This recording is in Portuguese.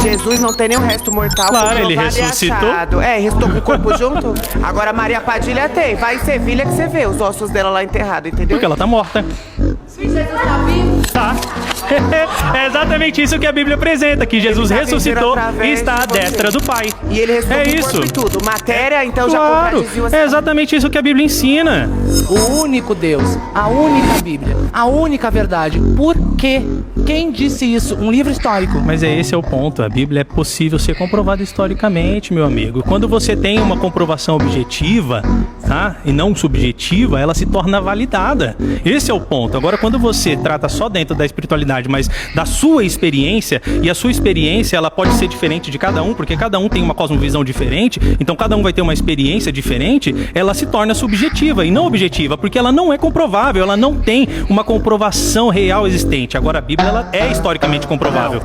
Jesus não tem nenhum resto mortal. Claro, ele ressuscitou. Ressuscitou com o corpo junto. Agora Maria Padilha tem. Vai em Sevilha que você vê os ossos dela lá enterrados, entendeu? Porque ela tá morta. Jesus tá vivo? Tá. É exatamente isso que a Bíblia apresenta, que Jesus ressuscitou e está à destra do Pai. E ele ressuscitou É com o isso. corpo e tudo. Matéria, então já Claro, contradiziu essa... é exatamente isso que a Bíblia ensina. O único Deus, a única Bíblia, a única verdade. Por quê? Quem disse isso? Um livro histórico. Mas esse é o ponto, a Bíblia é possível ser comprovada historicamente, meu amigo. Quando você tem uma comprovação objetiva, tá? E não subjetiva, ela se torna validada. Esse é o ponto. Agora, quando você trata só dentro da espiritualidade, mas da sua experiência, e a sua experiência ela pode ser diferente de cada um, porque cada um tem uma cosmovisão diferente, então cada um vai ter uma experiência diferente, ela se torna subjetiva e não objetiva, porque ela não é comprovável, ela não tem uma comprovação real existente. Agora a Bíblia ela é historicamente comprovável.